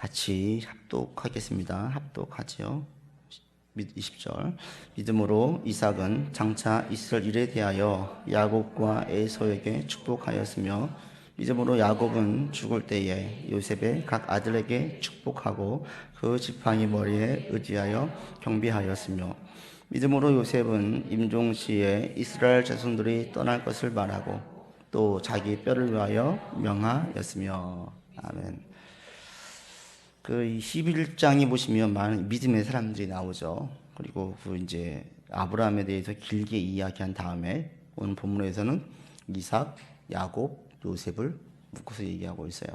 같이 합독하겠습니다. 합독하지요. 20절. 믿음으로 이삭은 장차 있을 일에 대하여 야곱과 에서에게 축복하였으며 믿음으로 야곱은 죽을 때에 요셉의 각 아들에게 축복하고 그 지팡이 머리에 의지하여 경배하였으며 믿음으로 요셉은 임종시에 이스라엘 자손들이 떠날 것을 말하고 또 자기 뼈를 위하여 명하였으며. 아멘. 그 11장에 보시면 많은 믿음의 사람들이 나오죠. 그리고 그 이제 아브라함에 대해서 길게 이야기한 다음에 오늘 본문에서는 이삭, 야곱, 요셉을 묶어서 얘기하고 있어요.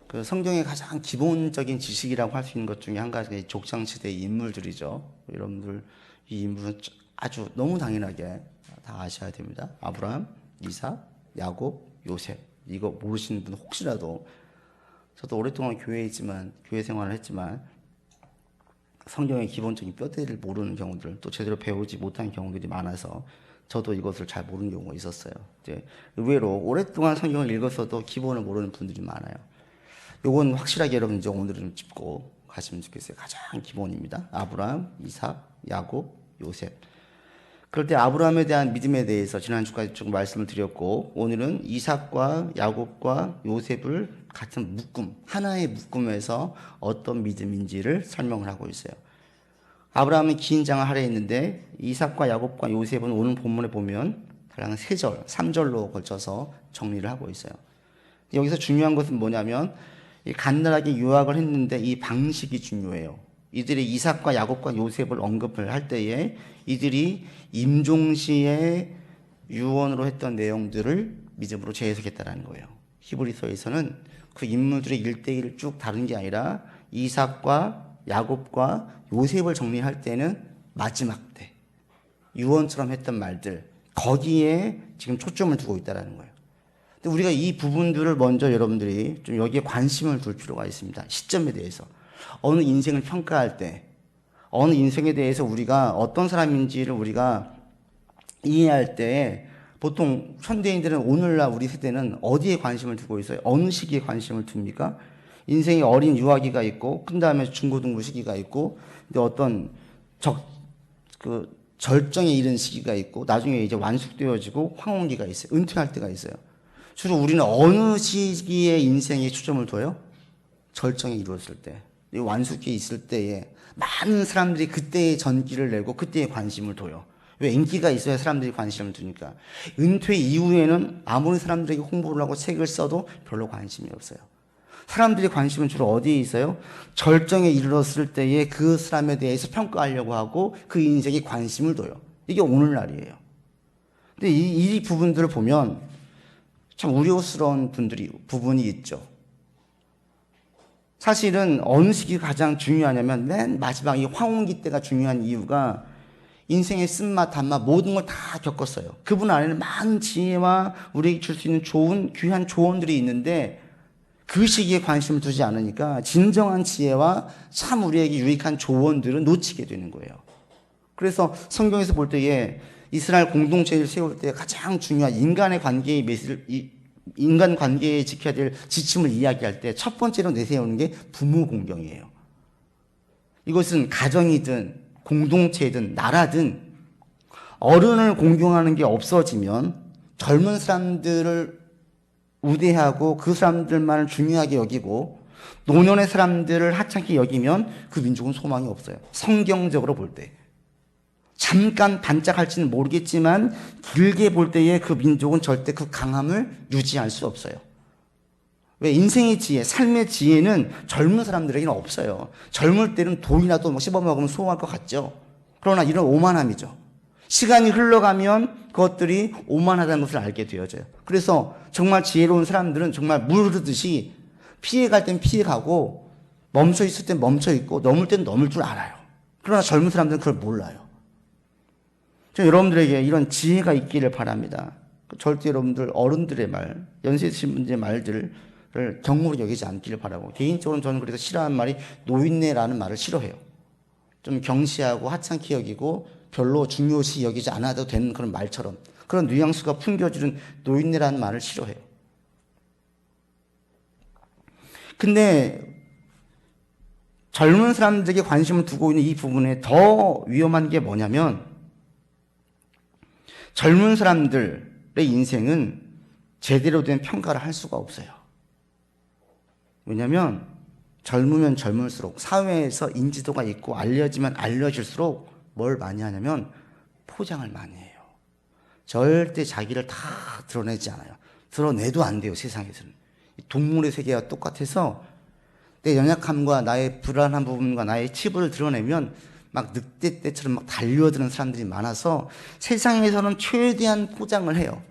그 성경의 가장 기본적인 지식이라고 할 수 있는 것 중에 한 가지가 족장시대의 인물들이죠. 여러분들 이 인물은 아주 너무 당연하게 다 아셔야 됩니다. 아브라함, 이삭, 야곱, 요셉. 이거 모르시는 분 혹시라도, 저도 오랫동안 교회 생활을 했지만 성경의 기본적인 뼈대를 모르는 경우들, 또 제대로 배우지 못한 경우들이 많아서 저도 이것을 잘 모르는 경우가 있었어요. 이제 의외로 오랫동안 성경을 읽었어도 기본을 모르는 분들이 많아요. 요건 확실하게 여러분 이제 오늘은 좀 짚고 가시면 좋겠어요. 가장 기본입니다. 아브라함, 이삭, 야곱, 요셉. 그럴 때 아브라함에 대한 믿음에 대해서 지난주까지 좀 말씀을 드렸고, 오늘은 이삭과 야곱과 요셉을 같은 묶음, 하나의 묶음에서 어떤 믿음인지를 설명을 하고 있어요. 아브라함은 긴 장을 하려 했는데 이삭과 야곱과 요셉은 오늘 본문에 보면 다양한 3절, 3절로 걸쳐서 정리를 하고 있어요. 여기서 중요한 것은 뭐냐면 간단하게 요약을 했는데 이 방식이 중요해요. 이들이 이삭과 야곱과 요셉을 언급을 할 때에 이들이 임종시에 유언으로 했던 내용들을 믿음으로 재해석했다는 거예요. 히브리서에서는 그 인물들의 1대1을 쭉 다룬 게 아니라 이삭과 야곱과 요셉을 정리할 때는 마지막 때 유언처럼 했던 말들, 거기에 지금 초점을 두고 있다는 거예요. 근데 우리가 이 부분들을 먼저 여러분들이 좀 여기에 관심을 둘 필요가 있습니다. 시점에 대해서. 어느 인생을 평가할 때, 어느 인생에 대해서 우리가 어떤 사람인지를 우리가 이해할 때 보통 현대인들은 오늘날 우리 세대는 어디에 관심을 두고 있어요? 어느 시기에 관심을 둡니까? 인생의 어린 유아기가 있고, 큰 다음에 중고등부 시기가 있고, 근데 어떤 절정에 이른 시기가 있고, 나중에 이제 완숙되어지고 황혼기가 있어요. 은퇴할 때가 있어요. 주로 우리는 어느 시기에 인생에 초점을 둬요? 절정에 이루어질 때, 완숙기에 있을 때에 많은 사람들이 그때의 전기를 내고 그때에 관심을 둬요. 왜? 인기가 있어야 사람들이 관심을 두니까. 은퇴 이후에는 아무리 사람들에게 홍보를 하고 책을 써도 별로 관심이 없어요. 사람들의 관심은 주로 어디에 있어요? 절정에 이르렀을 때에 그 사람에 대해서 평가하려고 하고 그 인생에 관심을 둬요. 이게 오늘날이에요. 근데 이 부분들을 보면 참 우려스러운 부분이 있죠. 사실은 어느 시기가 가장 중요하냐면 맨 마지막 이 황혼기 때가 중요한 이유가 인생의 쓴맛, 단맛 모든 걸 다 겪었어요. 그분 안에는 많은 지혜와 우리에게 줄 수 있는 좋은 귀한 조언들이 있는데 그 시기에 관심을 두지 않으니까 진정한 지혜와 참 우리에게 유익한 조언들은 놓치게 되는 거예요. 그래서 성경에서 볼 때에 이스라엘 공동체를 세울 때 가장 중요한 인간 관계에 지켜야 될 지침을 이야기할 때 첫 번째로 내세우는 게 부모 공경이에요. 이것은 가정이든 공동체든 나라든 어른을 공경하는 게 없어지면 젊은 사람들을 우대하고 그 사람들만을 중요하게 여기고 노년의 사람들을 하찮게 여기면 그 민족은 소망이 없어요. 성경적으로 볼 때. 잠깐 반짝할지는 모르겠지만 길게 볼 때에 그 민족은 절대 그 강함을 유지할 수 없어요. 왜? 인생의 지혜, 삶의 지혜는 젊은 사람들에게는 없어요. 젊을 때는 돈이라도 씹어먹으면 소화할 것 같죠. 그러나 이런 오만함이죠. 시간이 흘러가면 그것들이 오만하다는 것을 알게 되어져요. 그래서 정말 지혜로운 사람들은 정말 물 흐르듯이 피해갈 땐 피해가고 멈춰있을 땐 멈춰있고 넘을 땐 넘을 줄 알아요. 그러나 젊은 사람들은 그걸 몰라요. 저 여러분들에게 이런 지혜가 있기를 바랍니다. 절대 여러분들 어른들의 말, 연세 드신 분들의 말들을 경무로 여기지 않기를 바라고, 개인적으로 저는 그래서 싫어하는 말이 노인네라는 말을 싫어해요. 좀 경시하고 하찮게 여기고 별로 중요시 여기지 않아도 되는 그런 말처럼 그런 뉘앙스가 풍겨지는 노인네라는 말을 싫어해요. 근데 젊은 사람들에게 관심을 두고 있는 이 부분에 더 위험한 게 뭐냐면 젊은 사람들의 인생은 제대로 된 평가를 할 수가 없어요. 왜냐하면 젊으면 젊을수록 사회에서 인지도가 있고 알려지면 알려질수록 뭘 많이 하냐면 포장을 많이 해요. 절대 자기를 다 드러내지 않아요. 드러내도 안 돼요, 세상에서는. 동물의 세계와 똑같아서 내 연약함과 나의 불안한 부분과 나의 치부를 드러내면 막 늑대 떼처럼 막 달려드는 사람들이 많아서 세상에서는 최대한 포장을 해요.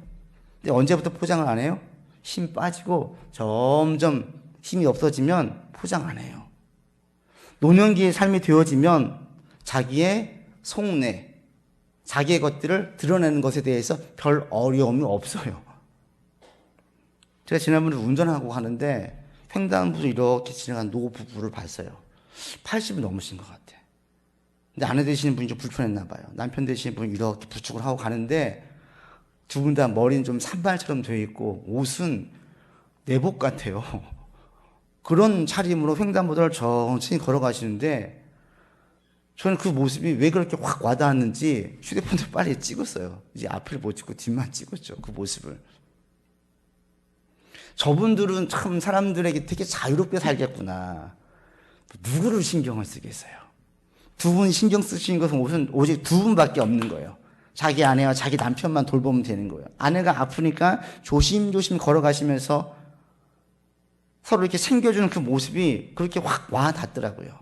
근데 언제부터 포장을 안 해요? 힘 빠지고 점점 힘이 없어지면 포장 안 해요. 노년기의 삶이 되어지면 자기의 속내, 자기의 것들을 드러내는 것에 대해서 별 어려움이 없어요. 제가 지난번에 운전하고 가는데 횡단보도 이렇게 지나간 노 부부를 봤어요. 80이 넘으신 것 같아. 근데 아내 되시는 분이 좀 불편했나 봐요. 남편 되시는 분이 이렇게 부축을 하고 가는데 두 분 다 머리는 좀 산발처럼 되어 있고 옷은 내복 같아요. 그런 차림으로 횡단보도를 천천히 걸어가시는데 저는 그 모습이 왜 그렇게 확 와닿았는지 휴대폰도 빨리 찍었어요. 이제 앞을 못 찍고 뒷만 찍었죠. 그 모습을. 저분들은 참 사람들에게 되게 자유롭게 살겠구나. 누구를 신경을 쓰겠어요. 두 분 신경 쓰시는 것은 오직 두 분밖에 없는 거예요. 자기 아내와 자기 남편만 돌보면 되는 거예요. 아내가 아프니까 조심조심 걸어가시면서 서로 이렇게 챙겨주는 그 모습이 그렇게 확 와닿더라고요.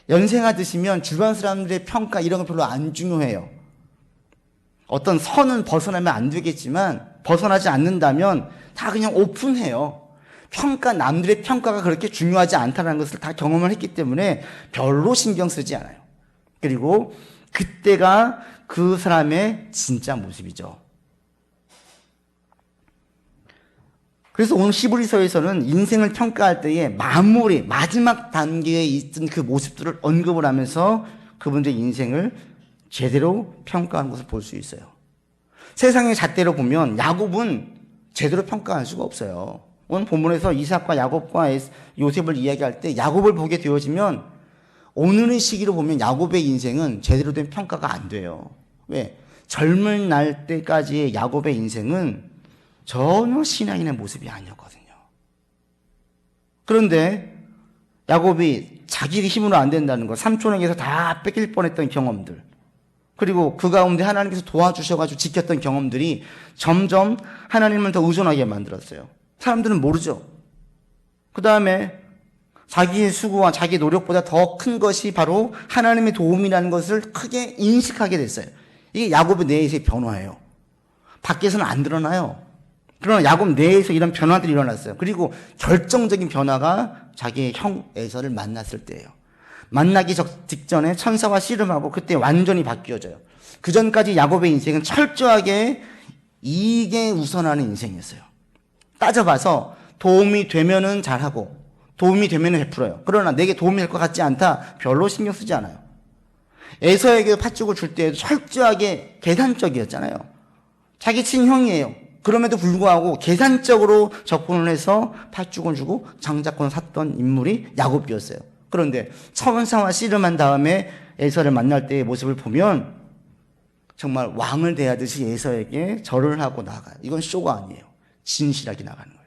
연세가 드시면 주변 사람들의 평가 이런 거 별로 안 중요해요. 어떤 선은 벗어나면 안 되겠지만 벗어나지 않는다면 다 그냥 오픈해요. 남들의 평가가 그렇게 중요하지 않다는 것을 다 경험을 했기 때문에 별로 신경 쓰지 않아요. 그리고 그때가 그 사람의 진짜 모습이죠. 그래서 오늘 히브리서에서는 인생을 평가할 때에 마지막 단계에 있던 그 모습들을 언급을 하면서 그분들의 인생을 제대로 평가하는 것을 볼 수 있어요. 세상의 잣대로 보면 야곱은 제대로 평가할 수가 없어요. 오늘 본문에서 이삭과 야곱과 요셉을 이야기할 때 야곱을 보게 되어지면 오늘의 시기로 보면 야곱의 인생은 제대로 된 평가가 안 돼요. 왜? 젊은 날 때까지의 야곱의 인생은 전혀 신앙인의 모습이 아니었거든요. 그런데 야곱이 자기 힘으로 안 된다는 것, 삼촌에게서 다 뺏길 뻔했던 경험들, 그리고 그 가운데 하나님께서 도와주셔가지고 지켰던 경험들이 점점 하나님을 더 의존하게 만들었어요. 사람들은 모르죠. 그 다음에 자기의 수고와 자기 노력보다 더 큰 것이 바로 하나님의 도움이라는 것을 크게 인식하게 됐어요. 이게 야곱의 내에서의 변화예요. 밖에서는 안 드러나요. 그러나 야곱 내에서 이런 변화들이 일어났어요. 그리고 결정적인 변화가 자기의 형 에서를 만났을 때예요. 만나기 직전에 천사와 씨름하고 그때 완전히 바뀌어져요. 그 전까지 야곱의 인생은 철저하게 이익에 우선하는 인생이었어요. 따져봐서 도움이 되면은 잘하고 도움이 되면은 베풀어요. 그러나 내게 도움이 될 것 같지 않다. 별로 신경 쓰지 않아요. 에서에게 팥죽을 줄 때에도 철저하게 계산적이었잖아요. 자기 친형이에요. 그럼에도 불구하고 계산적으로 접근을 해서 팥죽을 주고 장자권을 샀던 인물이 야곱이었어요. 그런데 천사와 씨름한 다음에 에서를 만날 때의 모습을 보면 정말 왕을 대하듯이 에서에게 절을 하고 나가요. 이건 쇼가 아니에요. 진실하게 나가는 거예요.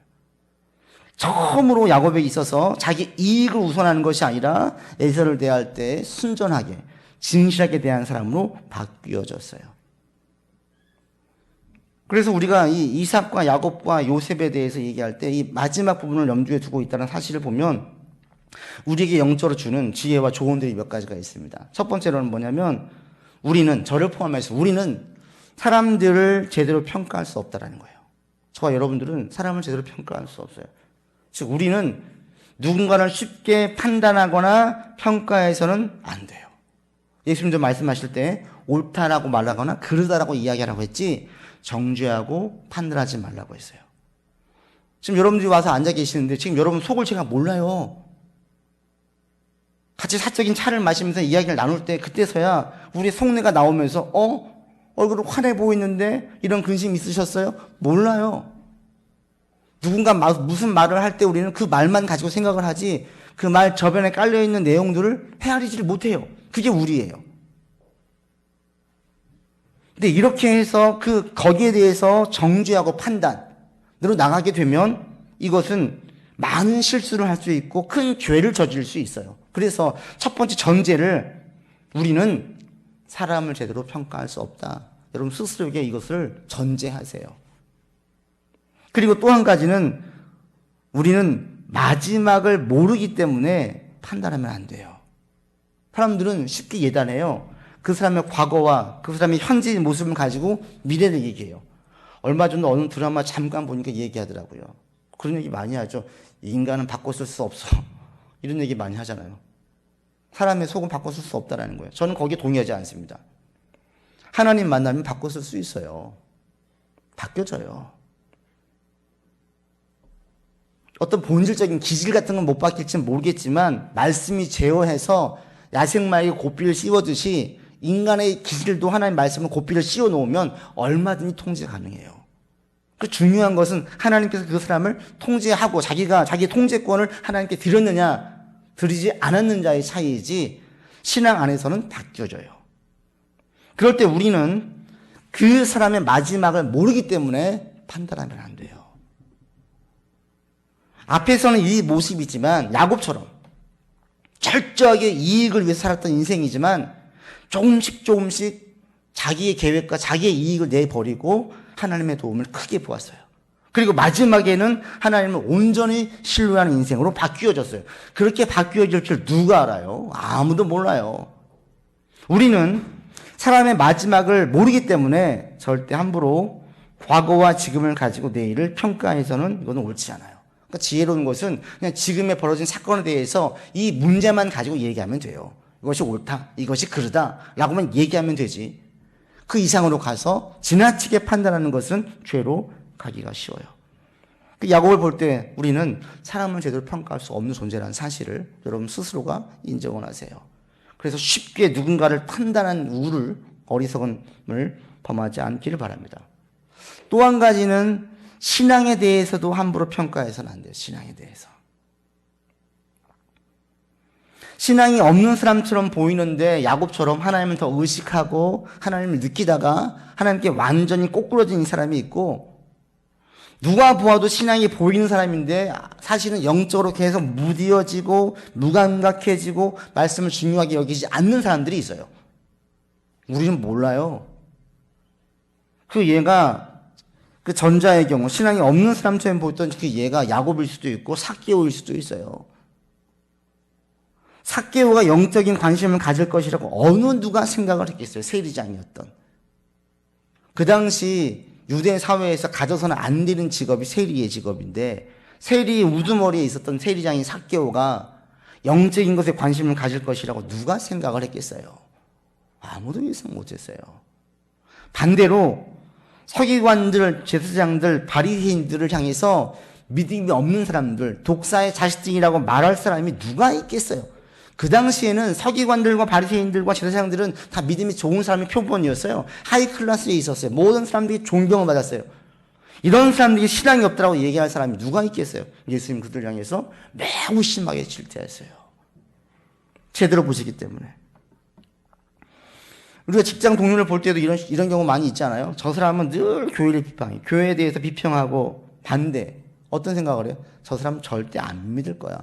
처음으로 야곱에 있어서 자기 이익을 우선하는 것이 아니라 에서를 대할 때 순전하게 진실하게 대한 사람으로 바뀌어졌어요. 그래서 우리가 이 이삭과 야곱과 요셉에 대해서 얘기할 때 이 마지막 부분을 염두에 두고 있다는 사실을 보면 우리에게 영적으로 주는 지혜와 조언들이 몇 가지가 있습니다. 첫 번째로는 뭐냐면 저를 포함해서 우리는 사람들을 제대로 평가할 수 없다는 거예요. 저와 여러분들은 사람을 제대로 평가할 수 없어요. 즉 우리는 누군가를 쉽게 판단하거나 평가해서는 안 돼요. 예수님도 말씀하실 때 옳다라고 말하거나 그르다라고 이야기하라고 했지 정죄하고 판단하지 말라고 했어요. 지금 여러분들이 와서 앉아 계시는데 지금 여러분 속을 제가 몰라요. 같이 사적인 차를 마시면서 이야기를 나눌 때 그때서야 우리 속내가 나오면서 얼굴 환해 보이는데 이런 근심 있으셨어요? 몰라요. 누군가 무슨 말을 할 때 우리는 그 말만 가지고 생각을 하지 그 말 저변에 깔려있는 내용들을 헤아리지를 못해요. 그게 우리예요. 근데 이렇게 해서 거기에 대해서 정죄하고 판단으로 나가게 되면 이것은 많은 실수를 할 수 있고 큰 죄를 저질 수 있어요. 그래서 첫 번째 전제를 우리는 사람을 제대로 평가할 수 없다. 여러분 스스로에게 이것을 전제하세요. 그리고 또 한 가지는 우리는 마지막을 모르기 때문에 판단하면 안 돼요. 사람들은 쉽게 예단해요. 그 사람의 과거와 그 사람의 현재의 모습을 가지고 미래를 얘기해요. 얼마 전에 어느 드라마 잠깐 보니까 얘기하더라고요. 그런 얘기 많이 하죠. 인간은 바꿔 쓸 수 없어. 이런 얘기 많이 하잖아요. 사람의 속은 바꿔 쓸 수 없다는 거예요. 저는 거기에 동의하지 않습니다. 하나님 만나면 바꿔 쓸 수 있어요. 바뀌어져요. 어떤 본질적인 기질 같은 건 못 바뀔지는 모르겠지만 말씀이 제어해서 야생마에게 고삐를 씌워듯이 인간의 기질도 하나님 말씀을 고삐를 씌워 놓으면 얼마든지 통제 가능해요. 그 중요한 것은 하나님께서 그 사람을 통제하고 자기가 자기 통제권을 하나님께 드렸느냐 드리지 않았느냐의 차이이지 신앙 안에서는 바뀌어져요. 그럴 때 우리는 그 사람의 마지막을 모르기 때문에 판단하면 안 돼요. 앞에서는 이 모습이지만 야곱처럼 철저하게 이익을 위해서 살았던 인생이지만 조금씩 자기의 계획과 자기의 이익을 내버리고 하나님의 도움을 크게 보았어요. 그리고 마지막에는 하나님을 온전히 신뢰하는 인생으로 바뀌어졌어요. 그렇게 바뀌어질 줄 누가 알아요? 아무도 몰라요. 우리는 사람의 마지막을 모르기 때문에 절대 함부로 과거와 지금을 가지고 내일을 평가해서는 이거는 옳지 않아요. 그러니까 지혜로운 것은 그냥 지금에 벌어진 사건에 대해서 이 문제만 가지고 얘기하면 돼요. 이것이 옳다, 이것이 그르다 라고만 얘기하면 되지. 그 이상으로 가서 지나치게 판단하는 것은 죄로 가기가 쉬워요. 그 야곱을 볼 때 우리는 사람을 제대로 평가할 수 없는 존재라는 사실을 여러분 스스로가 인정을 하세요. 그래서 쉽게 누군가를 판단한 어리석음을 범하지 않기를 바랍니다. 또 한 가지는 신앙에 대해서도 함부로 평가해서는 안 돼요. 신앙에 대해서. 신앙이 없는 사람처럼 보이는데 야곱처럼 하나님을 더 의식하고 하나님을 느끼다가 하나님께 완전히 꼬꾸러진 사람이 있고 누가 보아도 신앙이 보이는 사람인데 사실은 영적으로 계속 무뎌지고 무감각해지고 말씀을 중요하게 여기지 않는 사람들이 있어요. 우리는 몰라요. 얘가 그 전자의 경우 신앙이 없는 사람처럼 보였던 그 얘가 야곱일 수도 있고 삭개오일 수도 있어요. 삭개오가 영적인 관심을 가질 것이라고 어느 누가 생각을 했겠어요. 세리장이었던. 그 당시 유대 사회에서 가져서는 안 되는 직업이 세리의 직업인데 세리의 우두머리에 있었던 세리장인 삭개오가 영적인 것에 관심을 가질 것이라고 누가 생각을 했겠어요. 아무도 예상 못했어요. 반대로 서기관들, 제사장들, 바리새인들을 향해서 믿음이 없는 사람들, 독사의 자식들이라고 말할 사람이 누가 있겠어요? 그 당시에는 서기관들과 바리새인들과 제사장들은 다 믿음이 좋은 사람의 표본이었어요. 하이 클래스에 있었어요. 모든 사람들이 존경을 받았어요. 이런 사람들이 신앙이 없다고 얘기할 사람이 누가 있겠어요? 예수님 그들 향해서 매우 심하게 질타했어요. 제대로 보시기 때문에. 우리가 직장 동료를 볼 때도 이런 경우 많이 있잖아요. 저 사람은 늘 교회를 비판해. 교회에 대해서 비평하고 반대. 어떤 생각을 해요? 저 사람 절대 안 믿을 거야.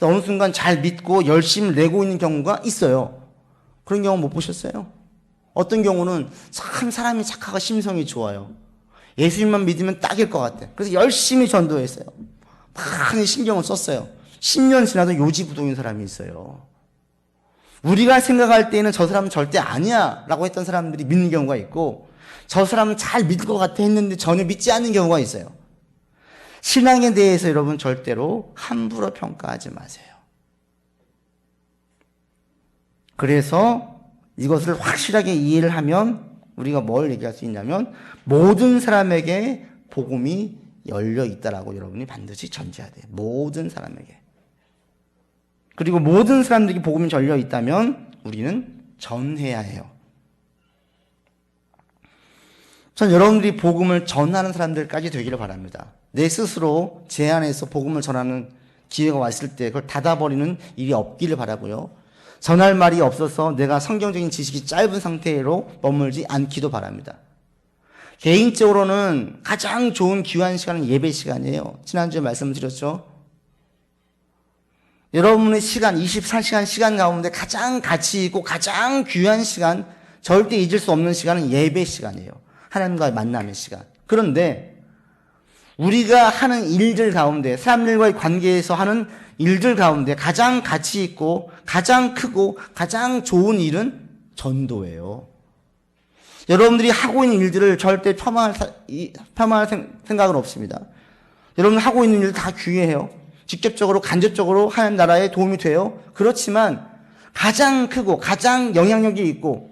어느 순간 잘 믿고 열심히 내고 있는 경우가 있어요. 그런 경우 못 보셨어요? 어떤 경우는 참 사람이 착하고 심성이 좋아요. 예수님만 믿으면 딱일 것 같아. 그래서 열심히 전도했어요. 많이 신경을 썼어요. 10년 지나도 요지부동인 사람이 있어요. 우리가 생각할 때는 저 사람은 절대 아니야 라고 했던 사람들이 믿는 경우가 있고 저 사람은 잘 믿을 것 같아 했는데 전혀 믿지 않는 경우가 있어요. 신앙에 대해서 여러분 절대로 함부로 평가하지 마세요. 그래서 이것을 확실하게 이해를 하면 우리가 뭘 얘기할 수 있냐면 모든 사람에게 복음이 열려 있다라고 여러분이 반드시 전제해야 돼요. 모든 사람에게. 그리고 모든 사람들에게 복음이 열려 있다면 우리는 전해야 해요. 전 여러분들이 복음을 전하는 사람들까지 되기를 바랍니다. 내 스스로 제안해서 복음을 전하는 기회가 왔을 때 그걸 닫아버리는 일이 없기를 바라고요. 전할 말이 없어서 내가 성경적인 지식이 짧은 상태로 머물지 않기도 바랍니다. 개인적으로는 가장 좋은 귀한 시간은 예배 시간이에요. 지난주에 말씀드렸죠. 여러분의 시간, 24시간 시간 가운데 가장 가치 있고 가장 귀한 시간, 절대 잊을 수 없는 시간은 예배 시간이에요. 하나님과의 만남의 시간. 그런데 우리가 하는 일들 가운데, 사람들과의 관계에서 하는 일들 가운데 가장 가치 있고 가장 크고 가장 좋은 일은 전도예요. 여러분들이 하고 있는 일들을 절대 폄하할 생각은 없습니다. 여러분 하고 있는 일들 다 귀해요. 직접적으로 간접적으로 하나님 나라에 도움이 돼요. 그렇지만 가장 크고 가장 영향력이 있고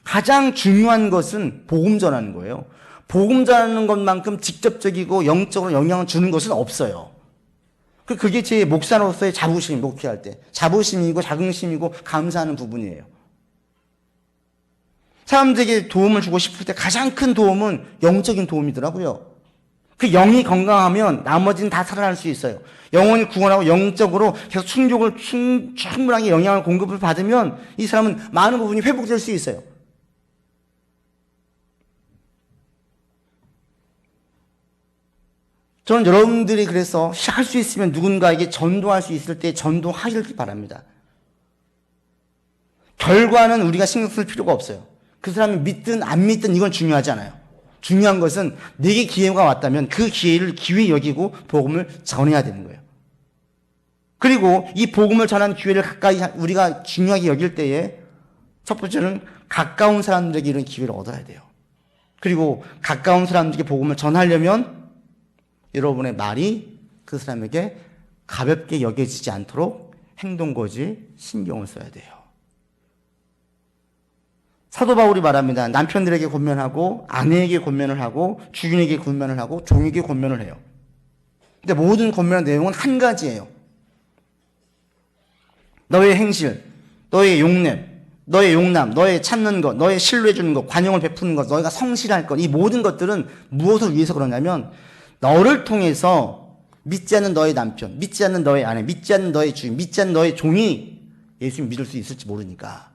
가장 중요한 것은 복음 전하는 거예요. 복음 전하는 것만큼 직접적이고 영적으로 영향을 주는 것은 없어요. 그게 제 목사로서의 자부심, 목회할 때 자부심이고 자긍심이고 감사하는 부분이에요. 사람들에게 도움을 주고 싶을 때 가장 큰 도움은 영적인 도움이더라고요. 그 영이 건강하면 나머지는 다 살아날 수 있어요. 영혼이 구원하고 영적으로 계속 충분하게 영향을 공급을 받으면 이 사람은 많은 부분이 회복될 수 있어요. 저는 여러분들이 그래서 할 수 있으면 누군가에게 전도할 수 있을 때 전도하길 바랍니다. 결과는 우리가 신경 쓸 필요가 없어요. 그 사람이 믿든 안 믿든 이건 중요하지 않아요. 중요한 것은 내게 기회가 왔다면 그 기회를 기회 여기고 복음을 전해야 되는 거예요. 그리고 이 복음을 전하는 기회를 가까이 우리가 중요하게 여길 때에 첫 번째는 가까운 사람들에게 이런 기회를 얻어야 돼요. 그리고 가까운 사람들에게 복음을 전하려면 여러분의 말이 그 사람에게 가볍게 여겨지지 않도록 행동거지 신경을 써야 돼요. 사도 바울이 말합니다. 남편들에게 권면하고 아내에게 권면을 하고 주인에게 권면을 하고 종에게 권면을 해요. 근데 모든 권면의 내용은 한 가지예요. 너의 행실, 너의 용냄, 너의 용남, 너의 찾는 것, 너의 신뢰해 주는 것, 관용을 베푸는 것, 너희가 성실할 것, 이 모든 것들은 무엇을 위해서 그러냐면 너를 통해서 믿지 않는 너의 남편, 믿지 않는 너의 아내, 믿지 않는 너의 주인, 믿지 않는 너의 종이 예수님 믿을 수 있을지 모르니까.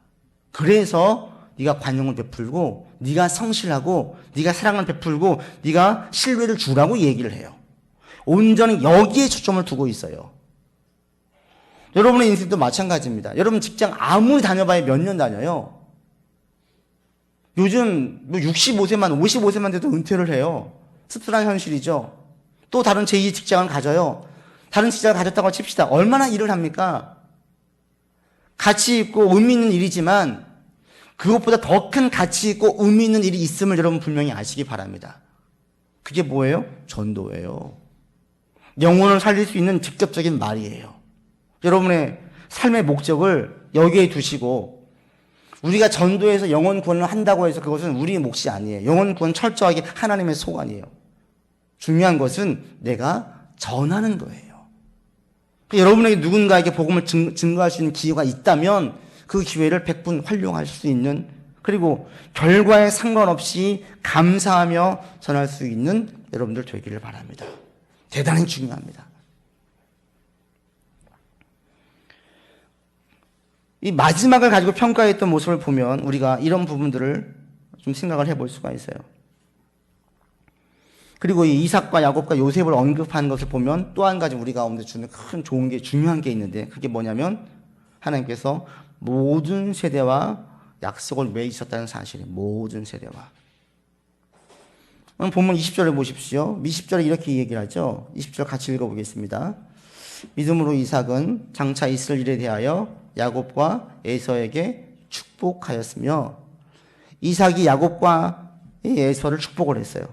그래서 네가 관용을 베풀고 네가 성실하고 네가 사랑을 베풀고 네가 신뢰를 주라고 얘기를 해요. 온전히 여기에 초점을 두고 있어요. 여러분의 인생도 마찬가지입니다. 여러분 직장 아무리 다녀봐야 몇 년 다녀요. 요즘 65세만 55세만 돼도 은퇴를 해요. 씁쓸한 현실이죠. 또 다른 제2 직장을 가져요. 다른 직장을 가졌다고 칩시다. 얼마나 일을 합니까? 가치 있고 의미 있는 일이지만 그것보다 더 큰 가치 있고 의미 있는 일이 있음을 여러분 분명히 아시기 바랍니다. 그게 뭐예요? 전도예요. 영혼을 살릴 수 있는 직접적인 말이에요. 여러분의 삶의 목적을 여기에 두시고 우리가 전도해서 영혼 구원을 한다고 해서 그것은 우리의 몫이 아니에요. 영혼 구원 철저하게 하나님의 소관이에요. 중요한 것은 내가 전하는 거예요. 여러분에게 누군가에게 복음을 증거할 수 있는 기회가 있다면 그 기회를 100분 활용할 수 있는, 그리고 결과에 상관없이 감사하며 전할 수 있는 여러분들 되기를 바랍니다. 대단히 중요합니다. 이 마지막을 가지고 평가했던 모습을 보면 우리가 이런 부분들을 좀 생각을 해볼 수가 있어요. 그리고 이 이삭과 야곱과 요셉을 언급한 것을 보면 또 한 가지 우리 가운데 주는 큰 좋은 게, 중요한 게 있는데 그게 뭐냐면 하나님께서 모든 세대와 약속을 맺으셨다는 사실이에요. 모든 세대와. 오늘 본문 20절을 보십시오. 20절에 이렇게 얘기를 하죠. 20절 같이 읽어보겠습니다. 믿음으로 이삭은 장차 있을 일에 대하여 야곱과 에서에게 축복하였으며, 이삭이 야곱과 에서를 축복을 했어요.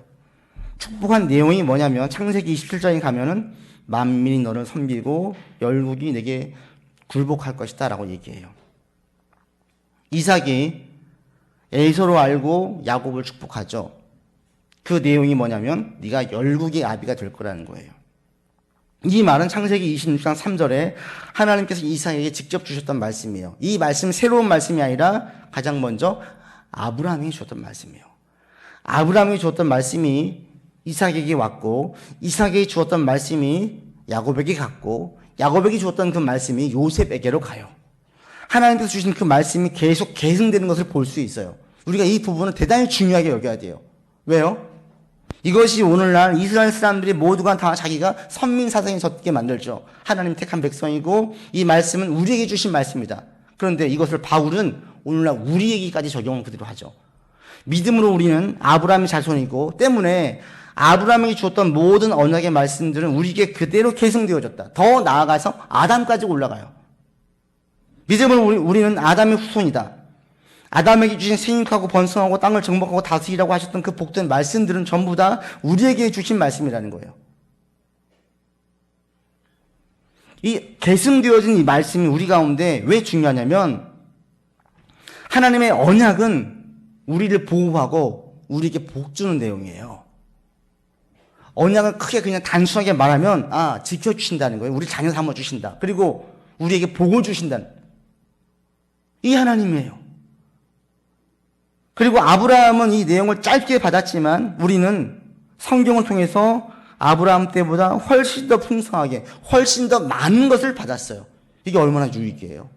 축복한 내용이 뭐냐면 창세기 27장에 가면은 만민이 너를 섬기고 열국이 내게 굴복할 것이다 라고 얘기해요. 이삭이 에서로 알고 야곱을 축복하죠. 그 내용이 뭐냐면 네가 열국의 아비가 될 거라는 거예요. 이 말은 창세기 26장 3절에 하나님께서 이삭에게 직접 주셨던 말씀이에요. 이 말씀은 새로운 말씀이 아니라 가장 먼저 아브라함이 주셨던 말씀이에요. 아브라함이 주었던 말씀이 이삭에게 왔고, 이삭에게 주었던 말씀이 야곱에게 갔고, 야곱에게 주었던 그 말씀이 요셉에게로 가요. 하나님께서 주신 그 말씀이 계속 계승되는 것을 볼 수 있어요. 우리가 이 부분은 대단히 중요하게 여겨야 돼요. 왜요? 이것이 오늘날 이스라엘 사람들이 모두가 다 자기가 선민 사상에 젖게 만들죠. 하나님 택한 백성이고 이 말씀은 우리에게 주신 말씀이다. 그런데 이것을 바울은 오늘날 우리에게까지 적용을 그대로 하죠. 믿음으로 우리는 아브라함의 자손이고 때문에 아브라함에게 주었던 모든 언약의 말씀들은 우리에게 그대로 계승되어졌다. 더 나아가서 아담까지 올라가요. 믿음으로 우리는 아담의 후손이다. 아담에게 주신 생육하고 번성하고 땅을 정복하고 다스리라고 하셨던 그 복된 말씀들은 전부 다 우리에게 주신 말씀이라는 거예요. 이 계승되어진 이 말씀이 우리 가운데 왜 중요하냐면 하나님의 언약은 우리를 보호하고 우리에게 복 주는 내용이에요. 언약을 크게 그냥 단순하게 말하면 지켜주신다는 거예요. 우리 자녀 삼아주신다. 그리고 우리에게 복을 주신다는 이 하나님이에요. 그리고 아브라함은 이 내용을 짧게 받았지만 우리는 성경을 통해서 아브라함 때보다 훨씬 더 풍성하게 훨씬 더 많은 것을 받았어요. 이게 얼마나 유익이에요.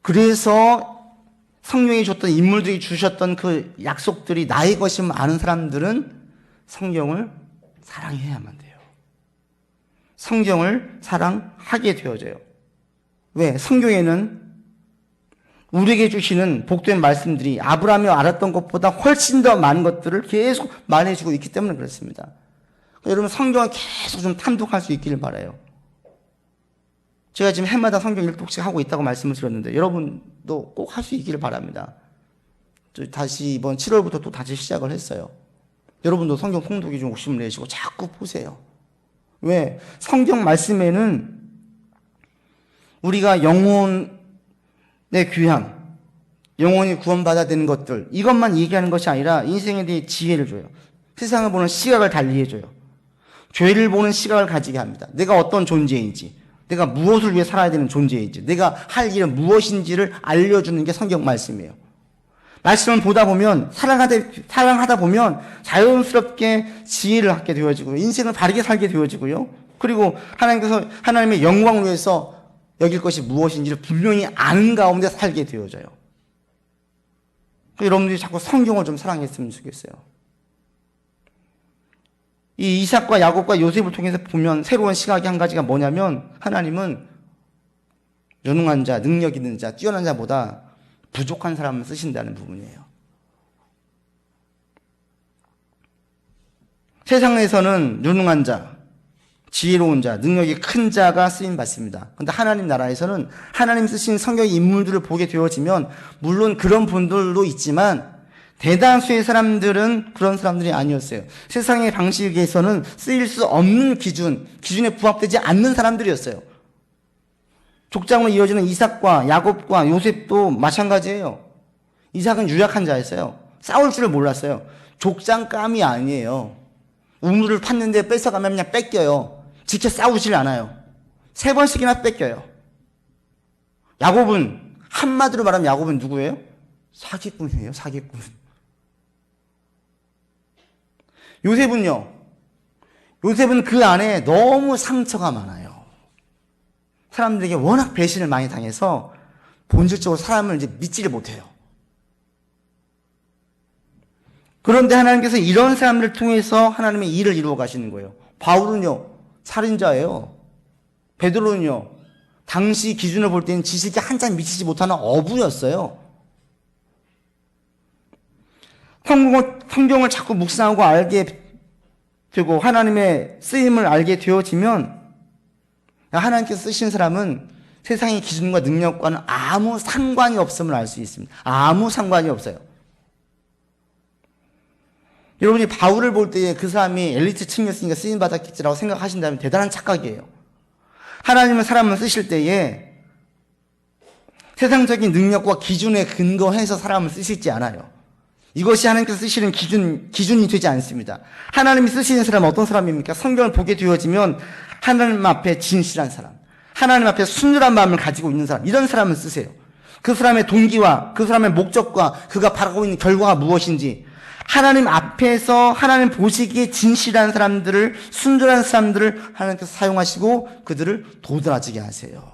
그래서 성경이 줬던 인물들이 주셨던 그 약속들이 나의 것임을 아는 사람들은 성경을 사랑해야만 돼요. 성경을 사랑하게 되어져요. 왜? 성경에는 우리에게 주시는 복된 말씀들이 아브라함이 알았던 것보다 훨씬 더 많은 것들을 계속 말해주고 있기 때문에 그렇습니다. 여러분 성경을 계속 좀 탐독할 수 있기를 바라요. 제가 지금 해마다 성경 일독씩 하고 있다고 말씀을 드렸는데 여러분도 꼭 할 수 있기를 바랍니다. 다시 이번 7월부터 또 다시 시작을 했어요. 여러분도 성경 통독에 좀 욕심을 내시고 자꾸 보세요. 왜? 성경 말씀에는 우리가 영혼의 귀함, 영혼이 구원받아야 되는 것들 이것만 얘기하는 것이 아니라 인생에 대해 지혜를 줘요. 세상을 보는 시각을 달리 해줘요. 죄를 보는 시각을 가지게 합니다. 내가 어떤 존재인지, 내가 무엇을 위해 살아야 되는 존재인지, 내가 할 일은 무엇인지를 알려주는 게 성경 말씀이에요. 말씀을 보다 보면 사랑하다 보면 자연스럽게 지혜를 갖게 되어지고요. 인생을 바르게 살게 되어지고요. 그리고 하나님께서 하나님의 영광을 위해서 여길 것이 무엇인지를 분명히 아는 가운데 살게 되어져요. 여러분들이 자꾸 성경을 좀 사랑했으면 좋겠어요. 이 이삭과 야곱과 요셉을 통해서 보면 새로운 시각이 한 가지가 뭐냐면 하나님은 유능한 자, 능력 있는 자, 뛰어난 자보다 부족한 사람을 쓰신다는 부분이에요. 세상에서는 유능한 자, 지혜로운 자, 능력이 큰 자가 쓰임받습니다. 그런데 하나님 나라에서는 하나님 쓰신 성경의 인물들을 보게 되어지면 물론 그런 분들도 있지만 대다수의 사람들은 그런 사람들이 아니었어요. 세상의 방식에서는 쓰일 수 없는 기준에 부합되지 않는 사람들이었어요. 족장으로 이어지는 이삭과 야곱과 요셉도 마찬가지예요. 이삭은 유약한 자였어요. 싸울 줄을 몰랐어요. 족장감이 아니에요. 우물을 팠는데 뺏어가면 그냥 뺏겨요. 직접 싸우질 않아요. 3번씩이나 뺏겨요. 야곱은 한마디로 말하면 야곱은 누구예요? 사기꾼이에요. 사기꾼. 요셉은요. 요셉은 그 안에 너무 상처가 많아요. 사람들에게 워낙 배신을 많이 당해서 본질적으로 사람을 이제 믿지를 못해요. 그런데 하나님께서 이런 사람들을 통해서 하나님의 일을 이루어 가시는 거예요. 바울은요, 살인자예요. 베드로는요, 당시 기준을 볼 때는 지식이 한참 미치지 못하는 어부였어요. 성경을 자꾸 묵상하고 알게 되고 하나님의 쓰임을 알게 되어지면 하나님께서 쓰신 사람은 세상의 기준과 능력과는 아무 상관이 없음을 알 수 있습니다. 아무 상관이 없어요. 여러분이 바울을 볼 때에 그 사람이 엘리트 층이었으니까 쓰임받았겠지라고 생각하신다면 대단한 착각이에요. 하나님은 사람을 쓰실 때에 세상적인 능력과 기준에 근거해서 사람을 쓰시지 않아요. 이것이 하나님께서 쓰시는 기준이 되지 않습니다. 하나님이 쓰시는 사람은 어떤 사람입니까? 성경을 보게 되어지면 하나님 앞에 진실한 사람, 하나님 앞에 순결한 마음을 가지고 있는 사람, 이런 사람을 쓰세요. 그 사람의 동기와 그 사람의 목적과 그가 바라고 있는 결과가 무엇인지, 하나님 앞에서 하나님 보시기에 진실한 사람들을, 순전한 사람들을 하나님께서 사용하시고 그들을 도드라지게 하세요.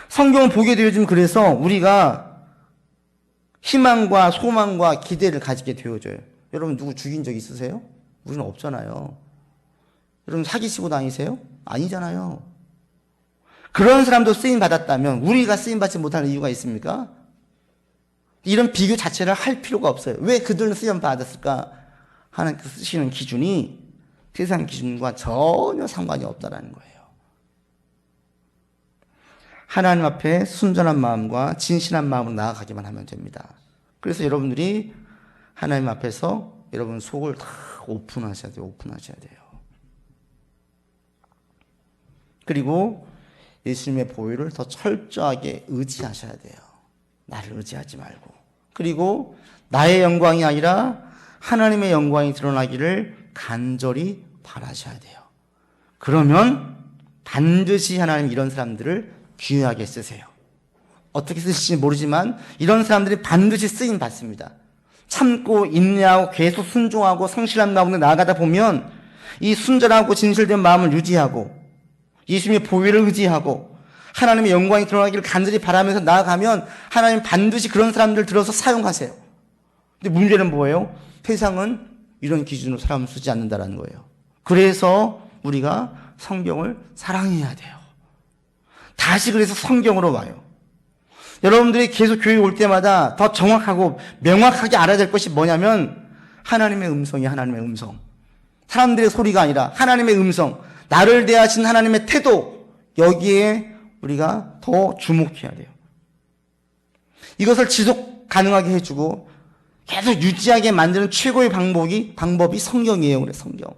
성경을 보게 되어지면 그래서 우리가 희망과 소망과 기대를 가지게 되어져요. 여러분 누구 죽인 적 있으세요? 우리는 없잖아요. 여러분 사기치고 다니세요? 아니잖아요. 그런 사람도 쓰임 받았다면 우리가 쓰임 받지 못하는 이유가 있습니까? 이런 비교 자체를 할 필요가 없어요. 왜 그들은 쓰임 받았을까? 하나님께서 쓰시는 기준이 세상 기준과 전혀 상관이 없다는 거예요. 하나님 앞에 순전한 마음과 진실한 마음으로 나아가기만 하면 됩니다. 그래서 여러분들이 하나님 앞에서 여러분 속을 다 오픈하셔야 돼요. 오픈하셔야 돼요. 그리고 예수님의 보혈을 더 철저하게 의지하셔야 돼요. 나를 의지하지 말고. 그리고 나의 영광이 아니라 하나님의 영광이 드러나기를 간절히 바라셔야 돼요. 그러면 반드시 하나님 이런 사람들을 귀하게 쓰세요. 어떻게 쓰실지 모르지만 이런 사람들이 반드시 쓰임 받습니다. 참고 인내하고 계속 순종하고 성실한 가운데 나아가다 보면 이 순전하고 진실된 마음을 유지하고 예수님의 보혈을 의지하고 하나님의 영광이 드러나기를 간절히 바라면서 나아가면 하나님 반드시 그런 사람들 들어서 사용하세요. 근데 문제는 뭐예요? 세상은 이런 기준으로 사람을 쓰지 않는다는 거예요. 그래서 우리가 성경을 사랑해야 돼요. 다시 그래서 성경으로 와요. 여러분들이 계속 교회 올 때마다 더 정확하고 명확하게 알아야 될 것이 뭐냐면 하나님의 음성이 하나님의 음성. 사람들의 소리가 아니라 하나님의 음성. 나를 대하신 하나님의 태도. 여기에 우리가 더 주목해야 돼요. 이것을 지속 가능하게 해주고 계속 유지하게 만드는 최고의 방법이 성경이에요. 그래, 성경.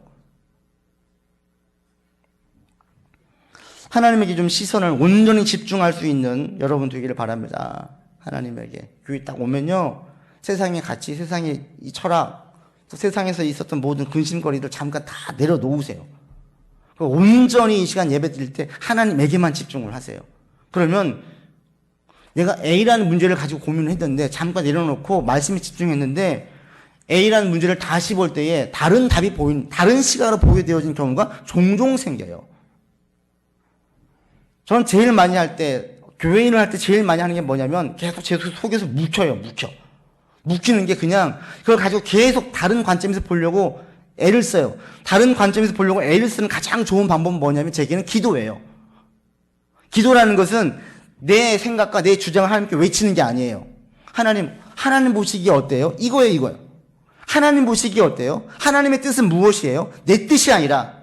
하나님에게 좀 시선을 온전히 집중할 수 있는 여러분 되기를 바랍니다. 하나님에게. 교회 딱 오면요. 세상의 가치, 세상의 이 철학, 또 세상에서 있었던 모든 근심거리들 잠깐 다 내려놓으세요. 온전히 이 시간 예배 드릴 때 하나님에게만 집중을 하세요. 그러면 내가 A라는 문제를 가지고 고민을 했는데 잠깐 내려놓고 말씀에 집중했는데 A라는 문제를 다시 볼 때에 다른 답이 다른 시각으로 보게 되어진 경우가 종종 생겨요. 저는 제일 많이 할 때, 교회인을 할 때 제일 많이 하는 게 뭐냐면 계속 제 속에서 묵혀요. 묵히는 게 그냥 그걸 가지고 계속 다른 관점에서 보려고 애를 써요. 다른 관점에서 보려고 애를 쓰는 가장 좋은 방법은 뭐냐면 제게는 기도예요. 기도라는 것은 내 생각과 내 주장을 하나님께 외치는 게 아니에요. 하나님 보시기에 어때요? 이거예요. 하나님 보시기에 어때요? 하나님의 뜻은 무엇이에요? 내 뜻이 아니라.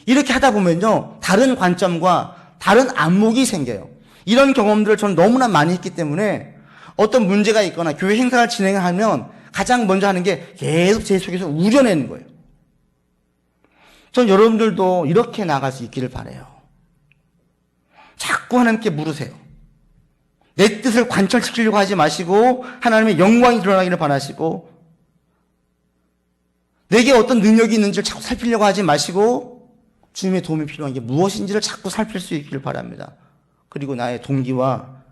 이렇게 하다 보면요, 다른 관점과 다른 안목이 생겨요. 이런 경험들을 저는 너무나 많이 했기 때문에 어떤 문제가 있거나 교회 행사를 진행하면 가장 먼저 하는 게 계속 제 속에서 우려내는 거예요. 전 여러분들도 이렇게 나갈 수 있기를 바라요. 자꾸 하나님께 물으세요. 내 뜻을 관철시키려고 하지 마시고 하나님의 영광이 드러나기를 바라시고 내게 어떤 능력이 있는지를 자꾸 살피려고 하지 마시고 주님의 도움이 필요한 게 무엇인지를 자꾸 살필 수 있기를 바랍니다. 그리고 나의 동기와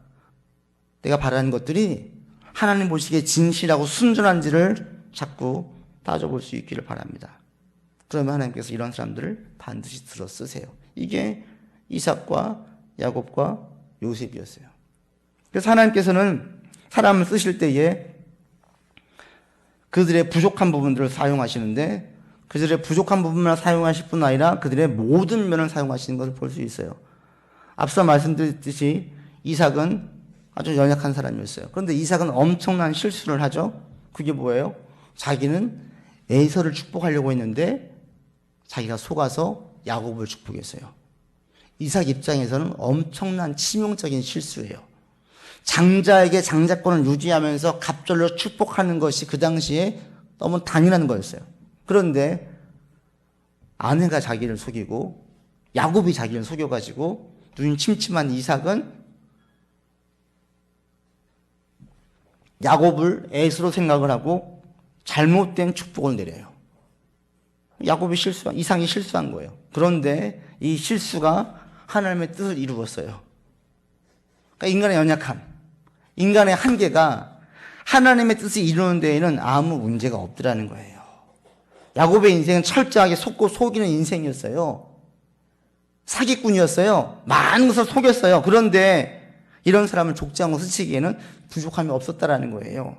내가 바라는 것들이 하나님 보시기에 진실하고 순전한지를 자꾸 따져볼 수 있기를 바랍니다. 그러면 하나님께서 이런 사람들을 반드시 들어 쓰세요. 이게 이삭과 야곱과 요셉이었어요. 그래서 하나님께서는 사람을 쓰실 때에 그들의 부족한 부분들을 사용하시는데 그들의 부족한 부분만 사용하실 뿐 아니라 그들의 모든 면을 사용하시는 것을 볼 수 있어요. 앞서 말씀드렸듯이 이삭은 아주 연약한 사람이었어요. 그런데 이삭은 엄청난 실수를 하죠. 그게 뭐예요? 자기는 에서를 축복하려고 했는데 자기가 속아서 야곱을 축복했어요. 이삭 입장에서는 엄청난 치명적인 실수예요. 장자에게 장자권을 유지하면서 갑절로 축복하는 것이 그 당시에 너무 당연한 거였어요. 그런데 아내가 자기를 속이고 야곱이 자기를 속여가지고 눈이 침침한 이삭은 야곱을 에서로 생각을 하고 잘못된 축복을 내려요. 이상이 실수한 거예요. 그런데 이 실수가 하나님의 뜻을 이루었어요. 그러니까 인간의 연약함, 인간의 한계가 하나님의 뜻을 이루는 데에는 아무 문제가 없더라는 거예요. 야곱의 인생은 철저하게 속고 속이는 인생이었어요. 사기꾼이었어요. 많은 것을 속였어요. 그런데 이런 사람을 족장으로 스치기에는 부족함이 없었다라는 거예요.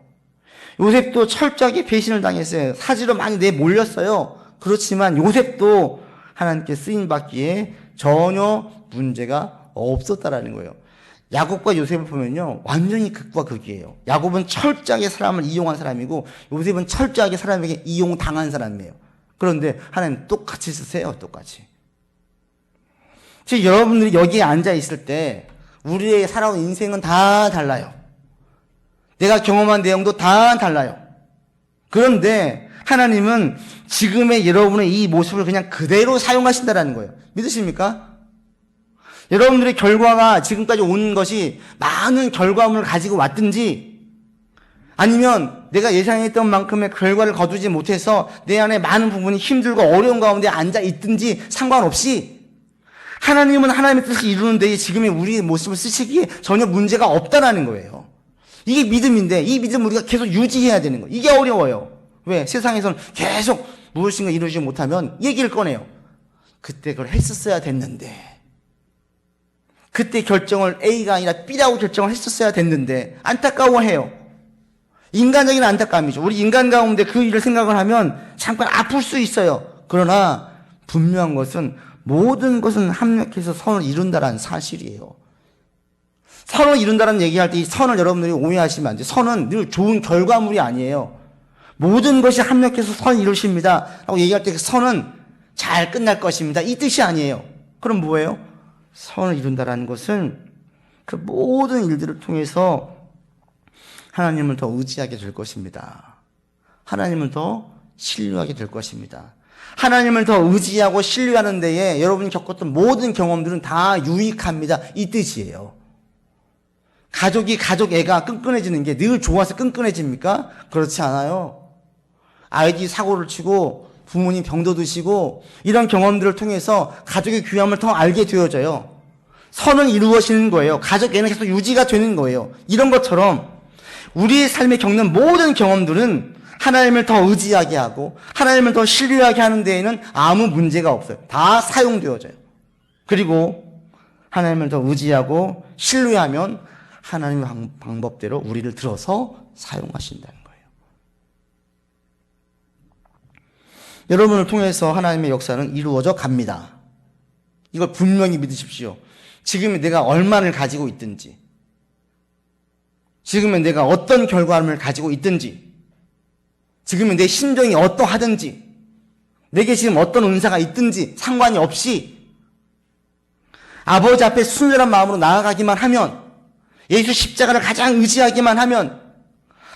요셉도 철저하게 배신을 당했어요. 사지로 많이 내몰렸어요. 그렇지만 요셉도 하나님께 쓰임받기에 전혀 문제가 없었다라는 거예요. 야곱과 요셉을 보면요, 완전히 극과 극이에요. 야곱은 철저하게 사람을 이용한 사람이고 요셉은 철저하게 사람에게 이용당한 사람이에요. 그런데 하나님 똑같이 쓰세요. 똑같이. 지금 여러분들이 여기에 앉아 있을 때 우리의 살아온 인생은 다 달라요. 내가 경험한 내용도 다 달라요. 그런데 하나님은 지금의 여러분의 이 모습을 그냥 그대로 사용하신다는 거예요. 믿으십니까? 여러분들의 결과가 지금까지 온 것이 많은 결과물을 가지고 왔든지 아니면 내가 예상했던 만큼의 결과를 거두지 못해서 내 안에 많은 부분이 힘들고 어려운 가운데 앉아 있든지 상관없이 하나님은 하나님의 뜻을 이루는 데에 지금의 우리의 모습을 쓰시기에 전혀 문제가 없다라는 거예요. 이게 믿음인데 이 믿음을 우리가 계속 유지해야 되는 거예요. 이게 어려워요. 왜? 세상에서는 계속 무엇인가 이루지 못하면 얘기를 꺼내요. 그때 그걸 했었어야 됐는데, 그때 결정을 A가 아니라 B라고 결정을 했었어야 됐는데, 안타까워해요. 인간적인 안타까움이죠. 우리 인간 가운데 그 일을 생각을 하면 잠깐 아플 수 있어요. 그러나 분명한 것은 모든 것은 합력해서 선을 이룬다라는 사실이에요. 선을 이룬다는 얘기할 때 이 선을 여러분들이 오해하시면 안 돼요. 선은 늘 좋은 결과물이 아니에요. 모든 것이 합력해서 선을 이루십니다 라고 얘기할 때 그 선은 잘 끝날 것입니다, 이 뜻이 아니에요. 그럼 뭐예요? 선을 이룬다라는 것은 그 모든 일들을 통해서 하나님을 더 의지하게 될 것입니다. 하나님을 더 신뢰하게 될 것입니다. 하나님을 더 의지하고 신뢰하는 데에 여러분이 겪었던 모든 경험들은 다 유익합니다, 이 뜻이에요. 가족이 애가 끈끈해지는 게 늘 좋아서 끈끈해집니까? 그렇지 않아요. 아이들이 사고를 치고 부모님 병도 드시고 이런 경험들을 통해서 가족의 귀함을 더 알게 되어져요. 선은 이루어지는 거예요. 가족애는 계속 유지가 되는 거예요. 이런 것처럼 우리의 삶에 겪는 모든 경험들은 하나님을 더 의지하게 하고 하나님을 더 신뢰하게 하는 데에는 아무 문제가 없어요. 다 사용되어져요. 그리고 하나님을 더 의지하고 신뢰하면 하나님의 방법대로 우리를 들어서 사용하신다는 거예요. 여러분을 통해서 하나님의 역사는 이루어져 갑니다. 이걸 분명히 믿으십시오. 지금 내가 얼마를 가지고 있든지, 지금은 내가 어떤 결과물을 가지고 있든지, 지금은 내 심정이 어떠하든지, 내게 지금 어떤 은사가 있든지 상관이 없이 아버지 앞에 순결한 마음으로 나아가기만 하면, 예수 십자가를 가장 의지하기만 하면,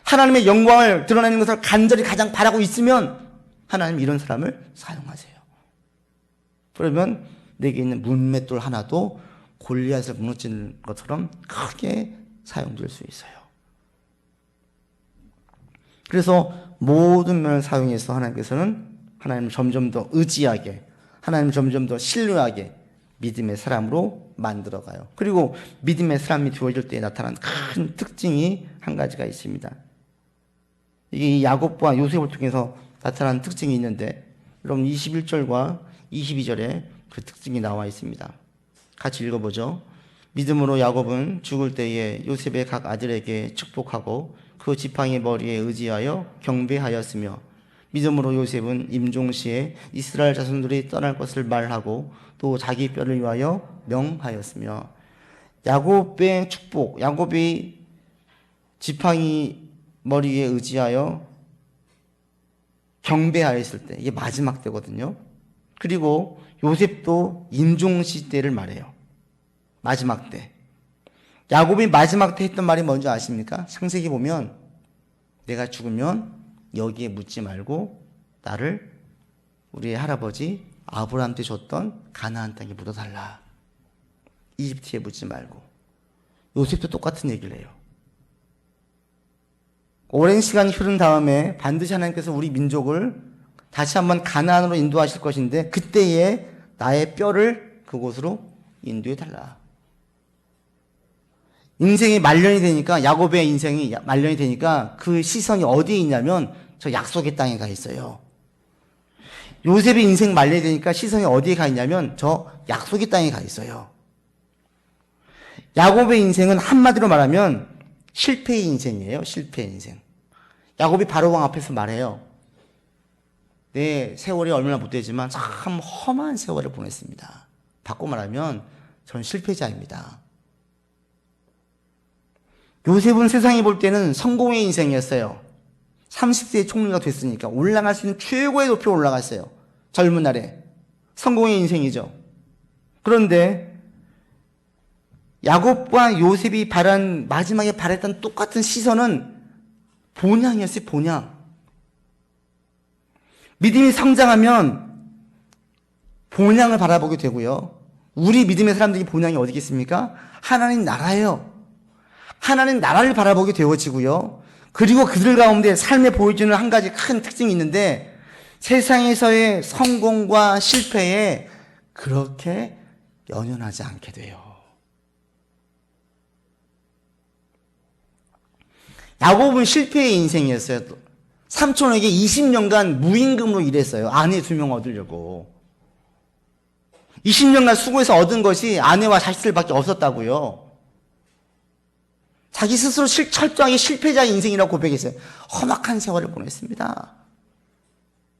하나님의 영광을 드러내는 것을 간절히 가장 바라고 있으면 하나님 이런 사람을 사용하세요. 그러면 내게 있는 문맷돌 하나도 골리앗을 무너뜨리는 것처럼 크게 사용될 수 있어요. 그래서 모든 면을 사용해서 하나님께서는 하나님을 점점 더 의지하게, 하나님을 점점 더 신뢰하게 믿음의 사람으로 만들어가요. 그리고 믿음의 사람이 되어질 때 나타나는 큰 특징이 한 가지가 있습니다. 이게 야곱과 요셉을 통해서 나타나는 특징이 있는데, 여러분 21절과 22절에 그 특징이 나와 있습니다. 같이 읽어보죠. 믿음으로 야곱은 죽을 때에 요셉의 각 아들에게 축복하고 그 지팡이 머리에 의지하여 경배하였으며, 믿음으로 요셉은 임종시에 이스라엘 자손들이 떠날 것을 말하고 또 자기 뼈를 위하여 명하였으며. 야곱의 축복, 야곱이 지팡이 머리에 의지하여 경배하였을 때, 이게 마지막 때거든요. 그리고 요셉도 임종시 때를 말해요. 마지막 때. 야곱이 마지막 때 했던 말이 뭔지 아십니까? 창세기 보면 내가 죽으면 여기에 묻지 말고 나를 우리의 할아버지 아브라함한테 줬던 가나안 땅에 묻어달라. 이집트에 묻지 말고. 요셉도 똑같은 얘기를 해요. 오랜 시간이 흐른 다음에 반드시 하나님께서 우리 민족을 다시 한번 가나안으로 인도하실 것인데, 그때에 나의 뼈를 그곳으로 인도해달라. 인생이 말년이 되니까, 야곱의 인생이 말년이 되니까 그 시선이 어디에 있냐면 저 약속의 땅에 가 있어요. 요셉의 인생 말년이 되니까 시선이 어디에 가 있냐면 저 약속의 땅에 가 있어요. 야곱의 인생은 한마디로 말하면 실패의 인생이에요. 실패의 인생. 야곱이 바로왕 앞에서 말해요. 내 세월이 얼마나 못되지만 참 험한 세월을 보냈습니다. 바꿔 말하면 전 실패자입니다. 요셉은 세상이 볼 때는 성공의 인생이었어요. 30세의 총리가 됐으니까 올라갈 수 있는 최고의 높이로 올라갔어요. 젊은 날에. 성공의 인생이죠. 그런데 야곱과 요셉이 마지막에 바랬던 똑같은 시선은 본향이었어요. 본향. 믿음이 성장하면 본향을 바라보게 되고요. 우리 믿음의 사람들이 본향이 어디겠습니까? 하나님 나라예요. 하나님 나라를 바라보게 되어지고요. 그리고 그들 가운데 삶에 보여주는 한 가지 큰 특징이 있는데 세상에서의 성공과 실패에 그렇게 연연하지 않게 돼요. 야곱은 실패의 인생이었어요. 삼촌에게 20년간 무임금으로 일했어요. 아내 2명 얻으려고. 20년간 수고해서 얻은 것이 아내와 자식들밖에 없었다고요. 자기 스스로 철저하게 실패자의 인생이라고 고백했어요. 험악한 세월을 보냈습니다.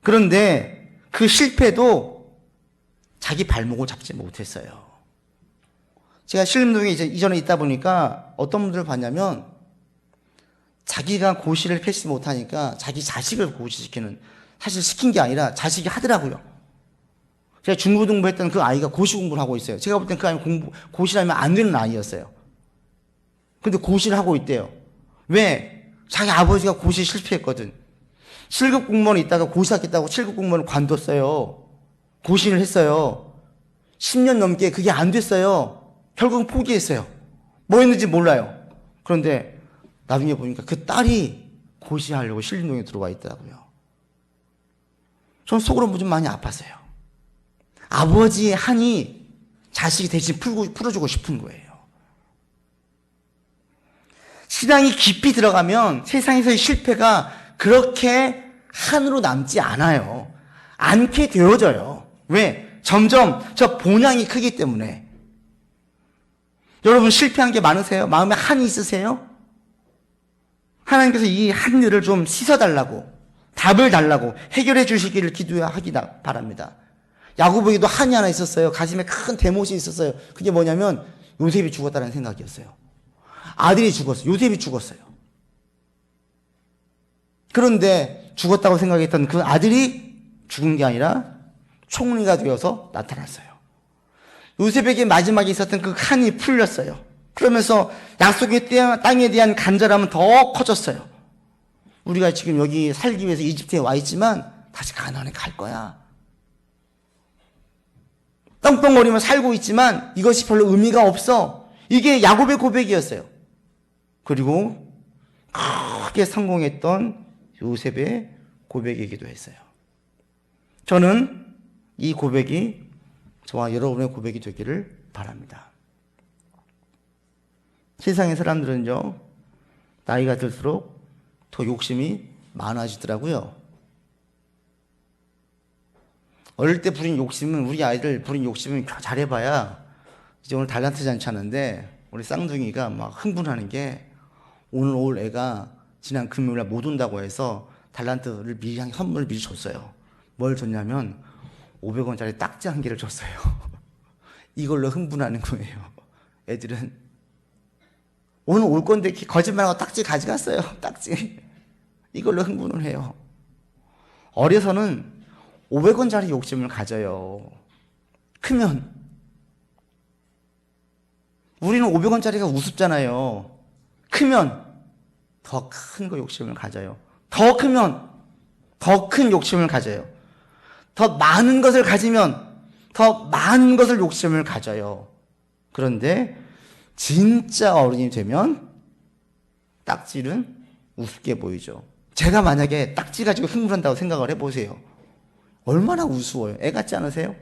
그런데 그 실패도 자기 발목을 잡지 못했어요. 제가 신림동에 이전에 있다 보니까 어떤 분들을 봤냐면 자기가 고시를 패스 못하니까 자기 자식을 고시시키는, 사실 시킨 게 아니라 자식이 하더라고요. 제가 중고등부 했던 그 아이가 고시 공부를 하고 있어요. 제가 볼 땐 그 아이는 고시를 하면 안 되는 아이였어요. 근데 고시를 하고 있대요. 왜? 자기 아버지가 고시에 실패했거든. 7급 공무원이 있다가 고시하겠다고 7급 공무원을 관뒀어요. 고시를 했어요. 10년 넘게 그게 안 됐어요. 결국은 포기했어요. 뭐 했는지 몰라요. 그런데 나중에 보니까 그 딸이 고시하려고 신림동에 들어와 있더라고요. 전 속으로 좀 많이 아팠어요. 아버지의 한이 자식이 대신 풀어주고 싶은 거예요. 신앙이 깊이 들어가면 세상에서의 실패가 그렇게 한으로 남지 않아요. 않게 되어져요. 왜? 점점 저 본향이 크기 때문에. 여러분 실패한 게 많으세요? 마음에 한이 있으세요? 하나님께서 이 한들을 좀 씻어달라고, 답을 달라고 해결해 주시기를 기도하기 바랍니다. 야곱에게도 한이 하나 있었어요. 가슴에 큰 대못이 있었어요. 그게 뭐냐면 요셉이 죽었다는 생각이었어요. 아들이 죽었어요. 요셉이 죽었어요. 그런데 죽었다고 생각했던 그 아들이 죽은 게 아니라 총리가 되어서 나타났어요. 요셉에게 마지막에 있었던 그 한이 풀렸어요. 그러면서 약속의 땅에 대한 간절함은 더 커졌어요. 우리가 지금 여기 살기 위해서 이집트에 와 있지만 다시 가나안에 갈 거야. 떵떵거리며 살고 있지만 이것이 별로 의미가 없어. 이게 야곱의 고백이었어요. 그리고 크게 성공했던 요셉의 고백이기도 했어요. 저는 이 고백이 저와 여러분의 고백이 되기를 바랍니다. 세상의 사람들은요, 나이가 들수록 더 욕심이 많아지더라고요. 어릴 때 부린 욕심은, 우리 아이들 부린 욕심은 잘해봐야 이제 오늘 달란트 잔치 하는데 우리 쌍둥이가 막 흥분하는 게 오늘 올 애가 지난 금요일날 못 온다고 해서 달란트를 미리 선물을 미리 줬어요. 뭘 줬냐면 500원짜리 딱지 한 개를 줬어요. 이걸로 흥분하는 거예요. 애들은 오늘 올 건데 거짓말하고 딱지 가져갔어요. 딱지. 이걸로 흥분을 해요. 어려서는 500원짜리 욕심을 가져요. 크면 우리는 500원짜리가 우습잖아요. 크면 더 큰 거 욕심을 가져요. 더 크면 더 큰 욕심을 가져요. 더 많은 것을 가지면 더 많은 것을 욕심을 가져요. 그런데 진짜 어른이 되면 딱지는 우습게 보이죠. 제가 만약에 딱지 가지고 흥분한다고 생각을 해보세요. 얼마나 우스워요. 애 같지 않으세요?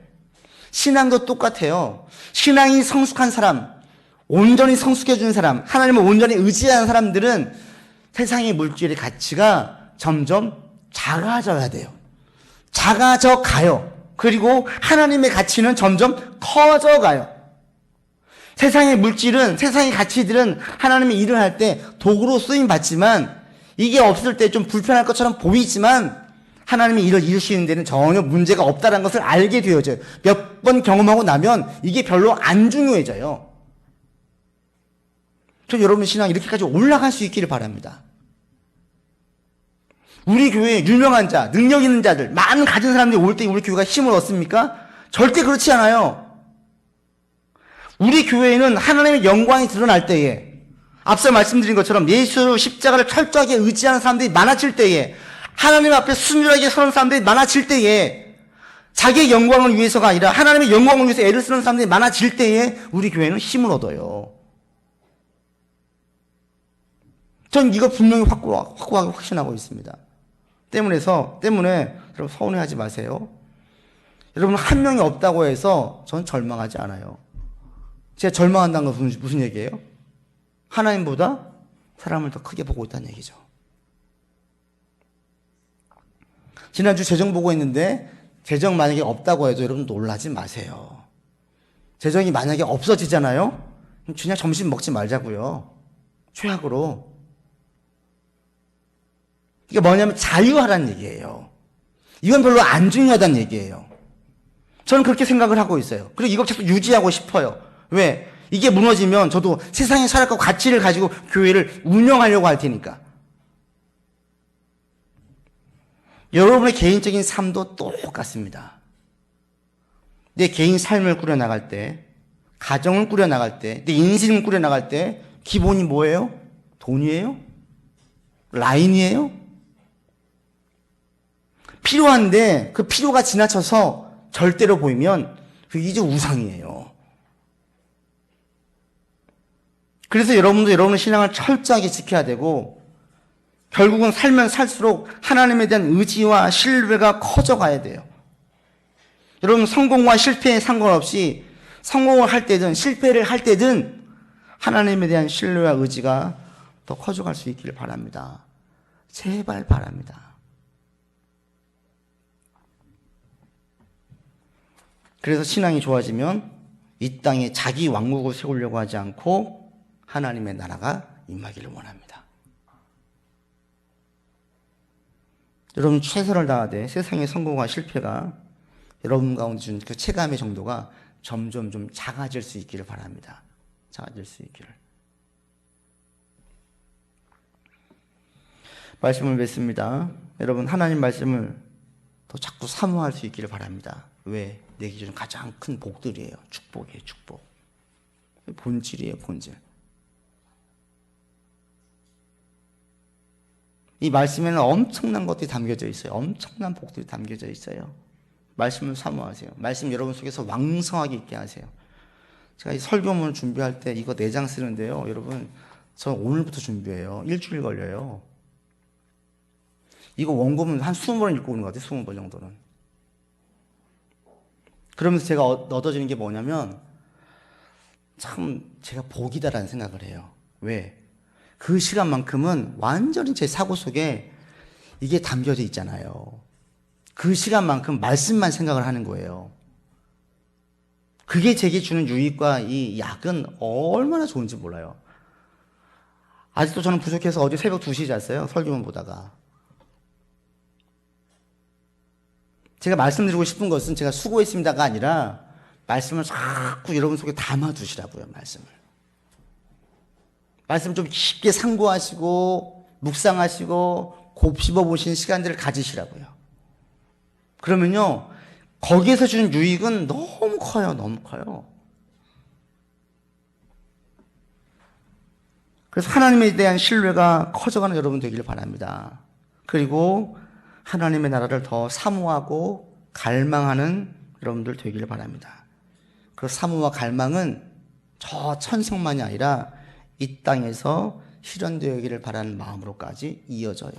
신앙도 똑같아요. 신앙이 성숙한 사람, 온전히 성숙해지는 사람, 하나님을 온전히 의지하는 사람들은 세상의 물질의 가치가 점점 작아져야 돼요. 작아져 가요. 그리고 하나님의 가치는 점점 커져 가요. 세상의 물질은, 세상의 가치들은 하나님의 일을 할 때 도구로 쓰임 받지만, 이게 없을 때 좀 불편할 것처럼 보이지만 하나님의 일을 이루시는 데는 전혀 문제가 없다는 것을 알게 되어져요. 몇 번 경험하고 나면 이게 별로 안 중요해져요. 저 여러분 신앙 이렇게까지 올라갈 수 있기를 바랍니다. 우리 교회에 유명한 자, 능력 있는 자들, 많은 가진 사람들이 올 때 우리 교회가 힘을 얻습니까? 절대 그렇지 않아요. 우리 교회에는 하나님의 영광이 드러날 때에, 앞서 말씀드린 것처럼 예수 십자가를 철저하게 의지하는 사람들이 많아질 때에, 하나님 앞에 순결하게 서는 사람들이 많아질 때에, 자기의 영광을 위해서가 아니라 하나님의 영광을 위해서 애를 쓰는 사람들이 많아질 때에 우리 교회는 힘을 얻어요. 전 이거 분명히 확고하게 확신하고 있습니다. 때문에 여러분 서운해하지 마세요. 여러분 한 명이 없다고 해서 전 절망하지 않아요. 제가 절망한다는 건 무슨 얘기예요? 하나님보다 사람을 더 크게 보고 있다는 얘기죠. 지난주 재정 보고 있는데 재정 만약에 없다고 해도 여러분 놀라지 마세요. 재정이 만약에 없어지잖아요? 그럼 그냥 점심 먹지 말자고요. 최악으로. 이게 뭐냐면 자유하라는 얘기예요. 이건 별로 안 중요하다는 얘기예요. 저는 그렇게 생각을 하고 있어요. 그리고 이걸 자꾸 유지하고 싶어요. 왜? 이게 무너지면 저도 세상에 살아가고 가치를 가지고 교회를 운영하려고 할 테니까. 여러분의 개인적인 삶도 똑같습니다. 내 개인 삶을 꾸려나갈 때, 가정을 꾸려나갈 때, 내 인생을 꾸려나갈 때 기본이 뭐예요? 돈이에요? 라인이에요? 필요한데 그 필요가 지나쳐서 절대로 보이면 그게 이제 우상이에요. 그래서 여러분도 여러분의 신앙을 철저하게 지켜야 되고, 결국은 살면 살수록 하나님에 대한 의지와 신뢰가 커져가야 돼요. 여러분 성공과 실패에 상관없이 성공을 할 때든 실패를 할 때든 하나님에 대한 신뢰와 의지가 더 커져갈 수 있기를 바랍니다. 제발 바랍니다. 그래서 신앙이 좋아지면 이 땅에 자기 왕국을 세우려고 하지 않고 하나님의 나라가 임하기를 원합니다. 여러분 최선을 다하되 세상의 성공과 실패가 여러분 가운데 준 그 체감의 정도가 점점 좀 작아질 수 있기를 바랍니다. 작아질 수 있기를. 말씀을 맺습니다. 여러분 하나님 말씀을 더 자꾸 사모할 수 있기를 바랍니다. 왜? 내 기준 가장 큰 복들이에요. 축복이에요. 축복. 본질이에요. 본질. 이 말씀에는 엄청난 것들이 담겨져 있어요. 엄청난 복들이 담겨져 있어요. 말씀을 사모하세요. 말씀 여러분 속에서 왕성하게 있게 하세요. 제가 이 설교문을 준비할 때 이거 4장 쓰는데요. 여러분 저 오늘부터 준비해요. 일주일 걸려요. 이거 원고문 한 20번 읽고 오는 것 같아요. 20번 정도는. 그러면서 제가 얻어지는 게 뭐냐면 참 제가 복이다라는 생각을 해요. 왜? 그 시간만큼은 완전히 제 사고 속에 이게 담겨져 있잖아요. 그 시간만큼 말씀만 생각을 하는 거예요. 그게 제게 주는 유익과 이 약은 얼마나 좋은지 몰라요. 아직도 저는 부족해서 어제 새벽 2시에 잤어요. 설교문 보다가. 제가 말씀드리고 싶은 것은 제가 수고했습니다가 아니라 말씀을 자꾸 여러분 속에 담아두시라고요. 말씀 좀 깊게 상고하시고 묵상하시고 곱씹어 보시는 시간들을 가지시라고요. 그러면요 거기에서 주는 유익은 너무 커요. 너무 커요. 그래서 하나님에 대한 신뢰가 커져가는 여러분 되기를 바랍니다. 그리고 하나님의 나라를 더 사모하고 갈망하는 여러분들 되기를 바랍니다. 그 사모와 갈망은 저 천성만이 아니라 이 땅에서 실현되기를 바라는 마음으로까지 이어져요.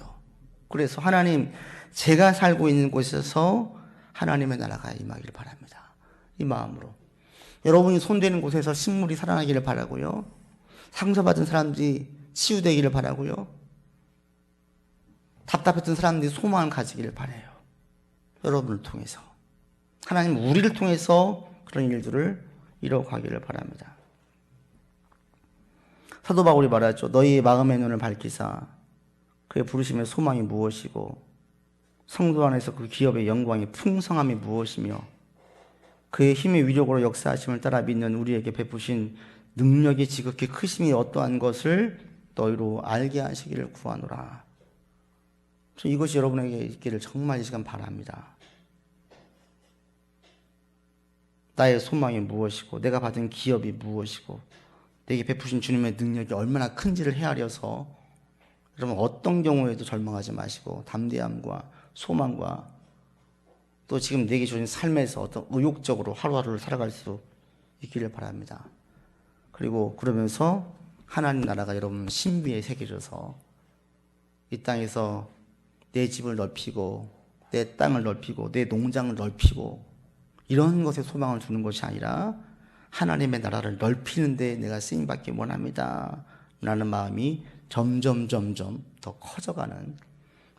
그래서 하나님, 제가 살고 있는 곳에서 하나님의 나라가 임하기를 바랍니다. 이 마음으로. 여러분이 손대는 곳에서 식물이 살아나기를 바라고요. 상처받은 사람들이 치유되기를 바라고요. 답답했던 사람들이 소망을 가지기를 바라요. 여러분을 통해서. 하나님 우리를 통해서 그런 일들을 이뤄가기를 바랍니다. 사도 바울이 말하죠. 너희의 마음의 눈을 밝히사 그의 부르심의 소망이 무엇이고 성도 안에서 그 기업의 영광의 풍성함이 무엇이며 그의 힘의 위력으로 역사하심을 따라 믿는 우리에게 베푸신 능력이 지극히 크심이 어떠한 것을 너희로 알게 하시기를 구하노라. 이것이 여러분에게 있기를 정말 이 시간 바랍니다. 나의 소망이 무엇이고 내가 받은 기업이 무엇이고 내게 베푸신 주님의 능력이 얼마나 큰지를 헤아려서 여러분 어떤 경우에도 절망하지 마시고 담대함과 소망과 또 지금 내게 주신 삶에서 어떤 의욕적으로 하루하루를 살아갈 수 있기를 바랍니다. 그리고 그러면서 하나님 나라가 여러분 신비에 새겨져서 이 땅에서 내 집을 넓히고 내 땅을 넓히고 내 농장을 넓히고 이런 것에 소망을 두는 것이 아니라 하나님의 나라를 넓히는 데 내가 쓰임받기 원합니다 라는 마음이 점점 더 커져가는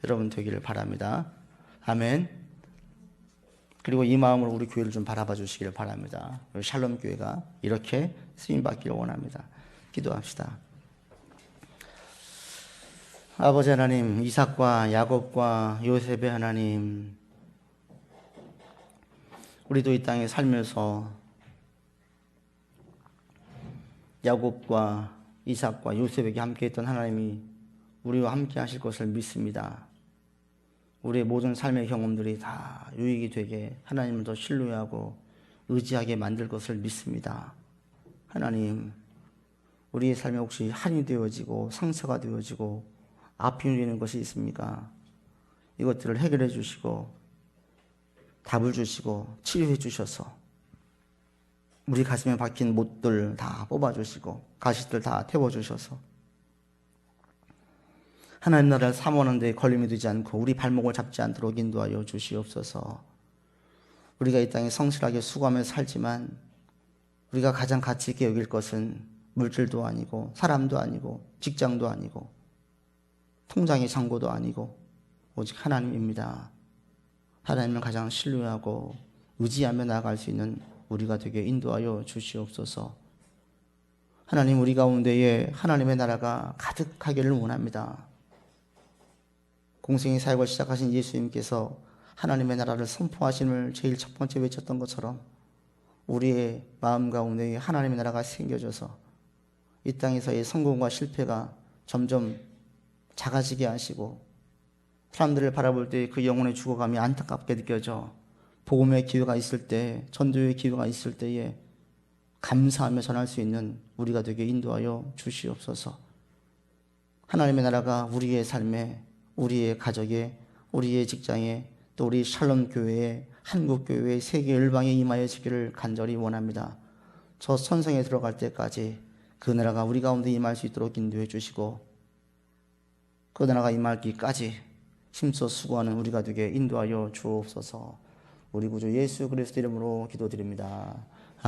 여러분 되기를 바랍니다. 아멘. 그리고 이 마음으로 우리 교회를 좀 바라봐 주시기를 바랍니다. 샬롬 교회가 이렇게 쓰임받기를 원합니다. 기도합시다. 아버지 하나님, 이삭과 야곱과 요셉의 하나님, 우리도 이 땅에 살면서 야곱과 이삭과 요셉에게 함께했던 하나님이 우리와 함께 하실 것을 믿습니다. 우리의 모든 삶의 경험들이 다 유익이 되게 하나님을 더 신뢰하고 의지하게 만들 것을 믿습니다. 하나님, 우리의 삶에 혹시 한이 되어지고 상처가 되어지고 아픔이 되는 것이 있습니까? 이것들을 해결해 주시고 답을 주시고 치유해 주셔서 우리 가슴에 박힌 못들 다 뽑아주시고 가시들 다 태워주셔서 하나님 나라를 사모하는 데 걸림이 되지 않고 우리 발목을 잡지 않도록 인도하여 주시옵소서. 우리가 이 땅에 성실하게 수고하며 살지만 우리가 가장 가치 있게 여길 것은 물질도 아니고 사람도 아니고 직장도 아니고 통장의 잔고도 아니고 오직 하나님입니다. 하나님을 가장 신뢰하고 의지하며 나아갈 수 있는 우리가 되게 인도하여 주시옵소서. 하나님, 우리 가운데에 하나님의 나라가 가득하기를 원합니다. 공생의 사역을 시작하신 예수님께서 하나님의 나라를 선포하심을 제일 첫 번째 외쳤던 것처럼 우리의 마음 가운데 하나님의 나라가 생겨져서 이 땅에서의 성공과 실패가 점점 작아지게 하시고 사람들을 바라볼 때 그 영혼의 죽어감이 안타깝게 느껴져 복음의 기회가 있을 때, 전도의 기회가 있을 때에 감사하며 전할 수 있는 우리가 되게 인도하여 주시옵소서. 하나님의 나라가 우리의 삶에, 우리의 가정에, 우리의 직장에, 또 우리 샬롬 교회에, 한국 교회에, 세계 열방에 임하여지기를 간절히 원합니다. 저 선성에 들어갈 때까지 그 나라가 우리 가운데 임할 수 있도록 인도해 주시고 그 나라가 임하기까지 힘써 수고하는 우리가 되게 인도하여 주옵소서. 우리 구주 예수 그리스도 이름으로 기도드립니다.